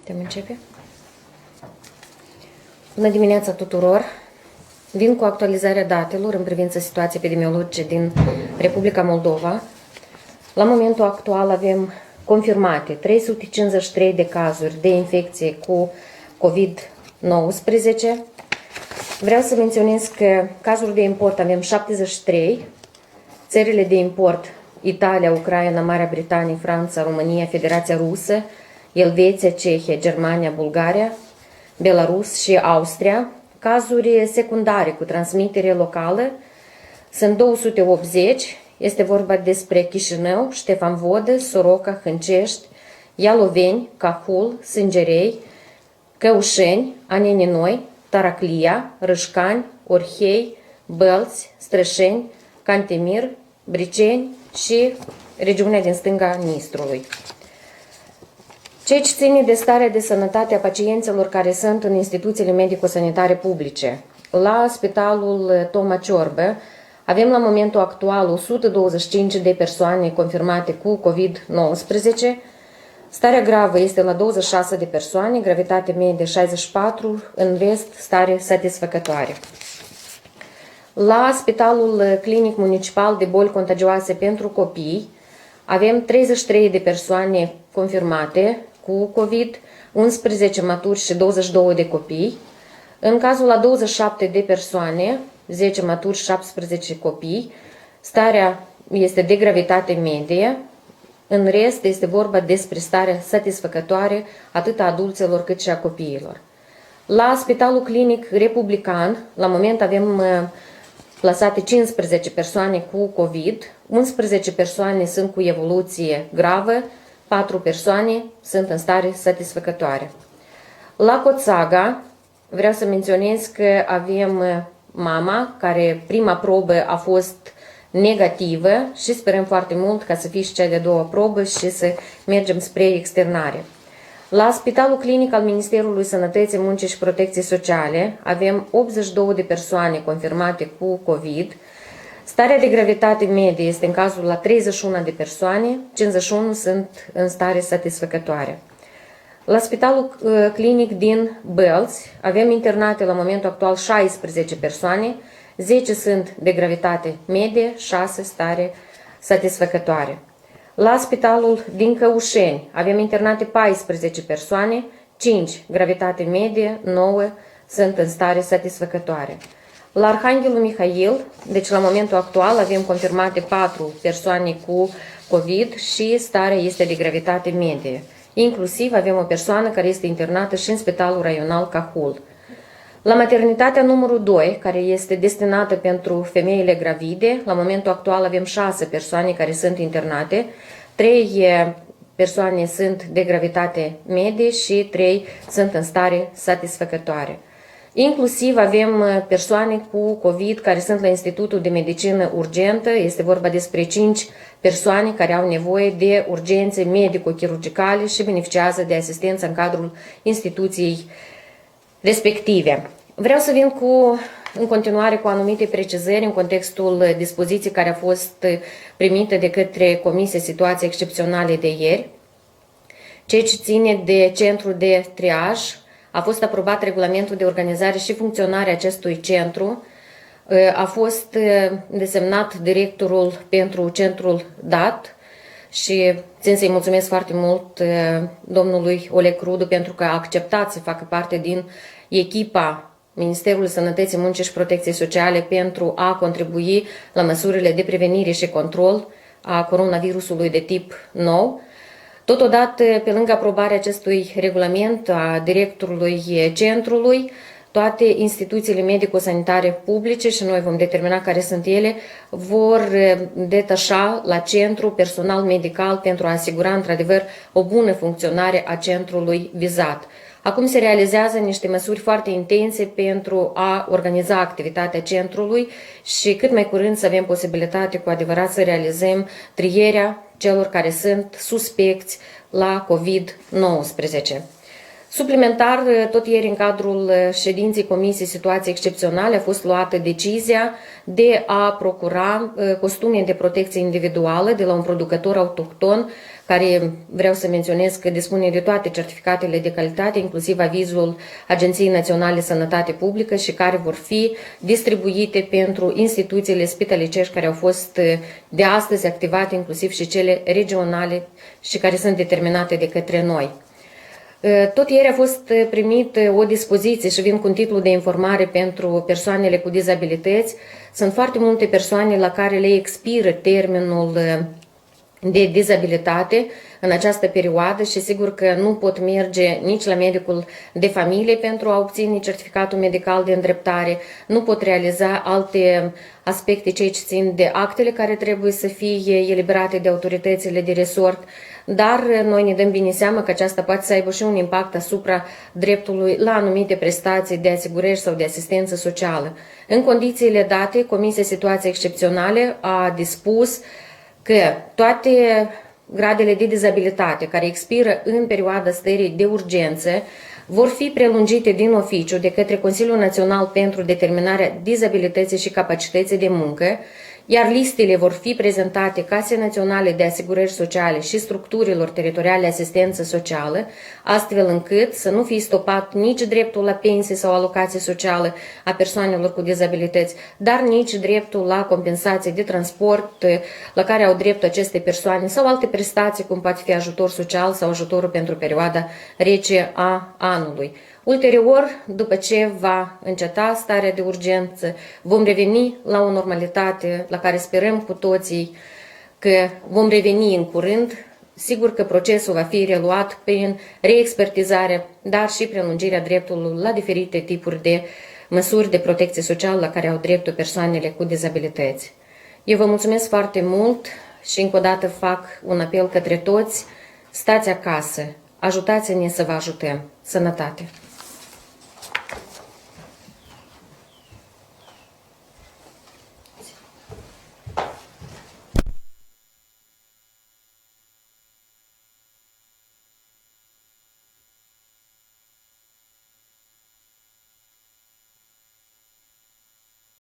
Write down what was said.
Putem începe? Bună dimineața tuturor! Vin cu actualizarea datelor în privința situației epidemiologice din Republica Moldova. La momentul actual avem confirmate 353 de cazuri de infecție cu COVID-19. Vreau să menționez că cazuri de import avem 73. Țările de import: Italia, Ucraina, Marea Britanie, Franța, România, Federația Rusă, Elveția, Cehia, Germania, Bulgaria, Belarus și Austria. Cazuri secundare cu transmitere locală sunt 280. Este vorba despre Chișinău, Ștefan Vodă, Soroca, Hâncești, Ialoveni, Cahul, Sângerei, Căușeni, Aneni Noi, Taraclia, Râșcani, Orhei, Bălți, Strășeni, Cantemir, Briceni și regiunea din stânga Nistrului. Ceea ce ține de starea de sănătate a pacienților care sunt în instituțiile medico-sanitare publice. La Spitalul Toma Ciorbă avem la momentul actual 125 de persoane confirmate cu COVID-19. Starea gravă este la 26 de persoane, gravitate medie 64, în rest stare satisfăcătoare. La Spitalul Clinic Municipal de Boli Contagioase pentru Copii avem 33 de persoane confirmate cu COVID, 11 maturi și 22 de copii. În cazul la 27 de persoane, 10 maturi și 17 copii, starea este de gravitate medie. În rest este vorba despre starea satisfăcătoare atât a adulților cât și a copiilor. La Spitalul Clinic Republican, la moment avem plasate 15 persoane cu COVID, 11 persoane sunt cu evoluție gravă, 4 persoane sunt în stare satisfăcătoare. La Coțaga vreau să menționez că avem mama, care prima probă a fost negativă și sperăm foarte mult ca să fie și cea de-a doua probă și să mergem spre externare. La Spitalul Clinic al Ministerului Sănătății, Muncii și Protecției Sociale avem 82 de persoane confirmate cu COVID. Starea de gravitate medie este în cazul la 31 de persoane, 51 sunt în stare satisfăcătoare. La Spitalul Clinic din Bălți avem internate la momentul actual 16 persoane, 10 sunt de gravitate medie, 6 stare satisfăcătoare. La Spitalul din Căușeni avem internate 14 persoane, 5 gravitate medie, 9 sunt în stare satisfăcătoare. La Arhanghelul Mihail, deci la momentul actual, avem confirmate 4 persoane cu COVID și starea este de gravitate medie. Inclusiv avem o persoană care este internată și în Spitalul Raional Cahul. La maternitatea numărul 2, care este destinată pentru femeile gravide, la momentul actual avem 6 persoane care sunt internate, 3 persoane sunt de gravitate medie și 3 sunt în stare satisfăcătoare. Inclusiv avem persoane cu COVID care sunt la Institutul de Medicină Urgentă, este vorba despre 5 persoane care au nevoie de urgențe medico-chirurgicale și beneficiază de asistență în cadrul instituției respective. Vreau să vin în continuare cu anumite precizări în contextul dispoziției care a fost primită de către Comisia Situații Excepționale de ieri. Ceea ce ține de centru de triaj, a fost aprobat regulamentul de organizare și funcționare a acestui centru, a fost desemnat directorul pentru centrul dat și țin să-i mulțumesc foarte mult domnului Oleg Rudu pentru că a acceptat să facă parte din echipa Ministerului Sănătății, Muncii și Protecției Sociale pentru a contribui la măsurile de prevenire și control a coronavirusului de tip nou. Totodată, pe lângă aprobarea acestui regulament a directorului centrului, toate instituțiile medico-sanitare publice, și noi vom determina care sunt ele, vor detașa la centru personal medical pentru a asigura într-adevăr o bună funcționare a centrului vizat. Acum se realizează niște măsuri foarte intense pentru a organiza activitatea centrului și cât mai curând să avem posibilitate cu adevărat să realizăm trierea celor care sunt suspecți la COVID-19. Suplimentar, tot ieri în cadrul ședinței Comisiei Situații Excepționale a fost luată decizia de a procura costume de protecție individuală de la un producător autohton care vreau să menționez că dispune de toate certificatele de calitate, inclusiv avizul Agenției Naționale de Sănătate Publică și care vor fi distribuite pentru instituțiile spitalicești care au fost de astăzi activate, inclusiv și cele regionale și care sunt determinate de către noi. Tot ieri a fost primit o dispoziție și vin cu un titlu de informare pentru persoanele cu dizabilități. Sunt foarte multe persoane la care le expiră termenul de dizabilitate în această perioadă și sigur că nu pot merge nici la medicul de familie pentru a obține certificatul medical de îndreptare, nu pot realiza alte aspecte ce țin de actele care trebuie să fie eliberate de autoritățile de resort, dar noi ne dăm bine seama că aceasta poate să aibă și un impact asupra dreptului la anumite prestații de asigurări sau de asistență socială. În condițiile date, Comisia Situații Excepționale a dispus că toate gradele de dizabilitate care expiră în perioada stării de urgență vor fi prelungite din oficiu de către Consiliul Național pentru determinarea dizabilității și capacității de muncă, iar listele vor fi prezentate Casei Naționale de Asigurări Sociale și structurilor teritoriale asistență socială, astfel încât să nu fie stopat nici dreptul la pensie sau alocație socială a persoanelor cu dizabilități, dar nici dreptul la compensație de transport la care au drept aceste persoane sau alte prestații, cum poate fi ajutor social sau ajutorul pentru perioada rece a anului. Ulterior, după ce va înceta starea de urgență, vom reveni la o normalitate la care sperăm cu toții că vom reveni în curând. Sigur că procesul va fi reluat prin reexpertizare, dar și prelungirea dreptului la diferite tipuri de măsuri de protecție socială la care au dreptul persoanele cu dizabilități. Eu vă mulțumesc foarte mult și încă o dată fac un apel către toți: stați acasă, ajutați-ne să vă ajutăm. Sănătate!